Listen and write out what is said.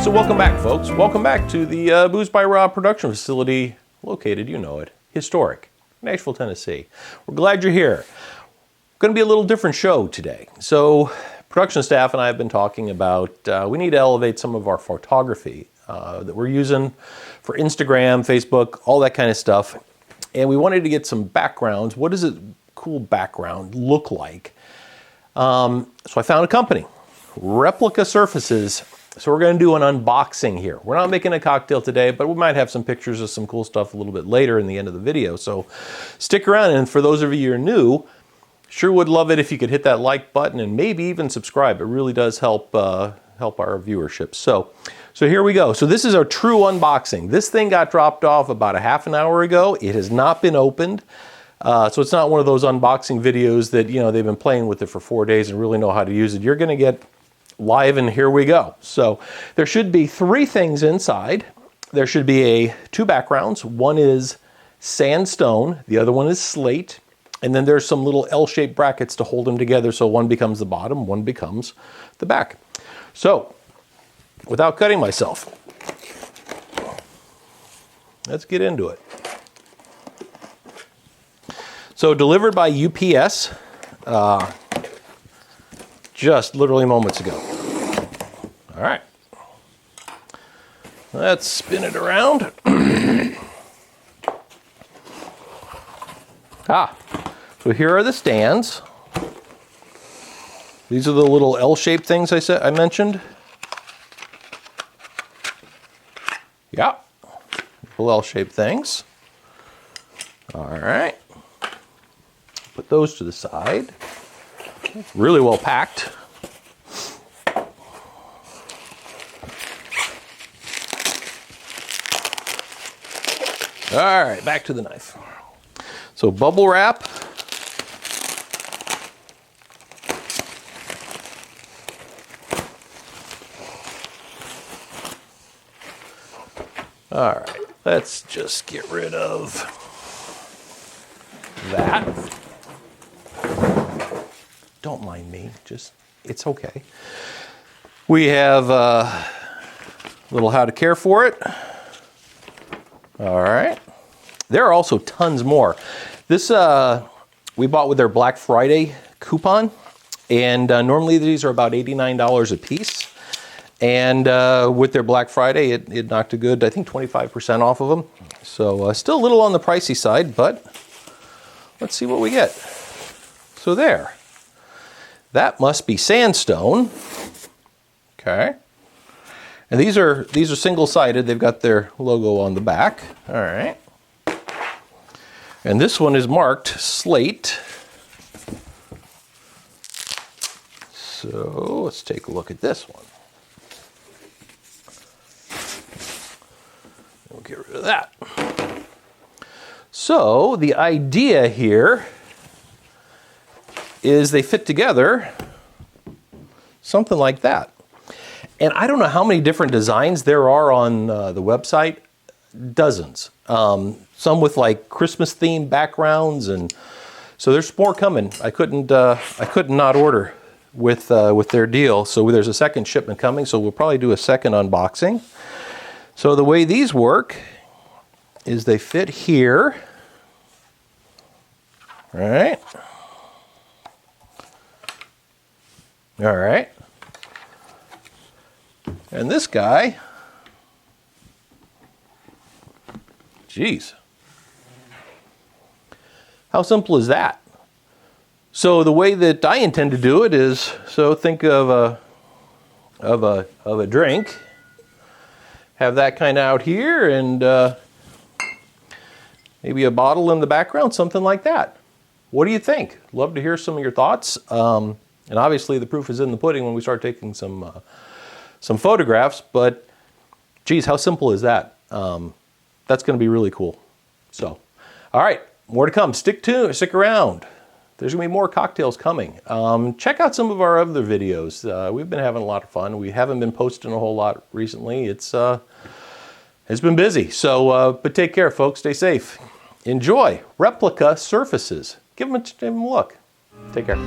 So welcome back, folks. Welcome back to the Booze by Rob production facility located, you know it, historic, Nashville, Tennessee. We're glad you're here. Going to be a little different show today. So production staff and I have been talking about we need to elevate some of our photography that we're using for Instagram, Facebook, all that kind of stuff. And we wanted to get some backgrounds. What does a cool background look like? So I found a company, Replica Surfaces. So we're going to do an unboxing here. We're not making a cocktail today, but we might have some pictures of some cool stuff a little bit later in the end of the video. So stick around, and for those of you who are new, sure would love it if you could hit that like button and maybe even subscribe. It really does help help our viewership. So here we go. So this is our true unboxing. This thing got dropped off about a half an hour ago. It has not been opened. So it's not one of those unboxing videos that, you know, they've been playing with it for 4 days and really know how to use it. You're going to get live, and here we go. So there should be 3 things inside. There should be two backgrounds. One is sandstone, the other one is slate, and then there's some little L-shaped brackets to hold them together, so one becomes the bottom, one becomes the back. So without cutting myself, let's get into it. So delivered by UPS, just literally moments ago. All right, let's spin it around. So here are the stands. These are the little L-shaped things I mentioned. Yeah, little L-shaped things. All right, put those to the side. Really well packed. All right, back to the knife. So bubble wrap. All right, let's just get rid of that. Don't mind me, just, it's okay. We have a little how to care for it. All right. There are also tons more. This we bought with their Black Friday coupon, and normally these are about $89 a piece. And with their Black Friday, it knocked a good, I think, 25% off of them. So still a little on the pricey side, but let's see what we get. So there. That must be sandstone. Okay. And these are single-sided. They've got their logo on the back. All right. And this one is marked slate. So let's take a look at this one. We'll get rid of that. So the idea here is they fit together something like that. And I don't know how many different designs there are on the website. Dozens. Some with like Christmas themed backgrounds, and so there's more coming. I couldn't not order with their deal. So there's a second shipment coming. So we'll probably do a second unboxing. So the way these work is they fit here. All right. All right. And this guy, geez, how simple is that? So the way that I intend to do it is, so think of a drink, have that kind of out here, and maybe a bottle in the background, something like that. What do you think? Love to hear some of your thoughts. And obviously the proof is in the pudding when we start taking some photographs, but geez, how simple is that? That's going to be really cool. So, all right, more to come. Stick around. There's going to be more cocktails coming. Check out some of our other videos. We've been having a lot of fun. We haven't been posting a whole lot recently. It's been busy. So, but take care, folks. Stay safe. Enjoy Replica Surfaces. Give them a look. Take care.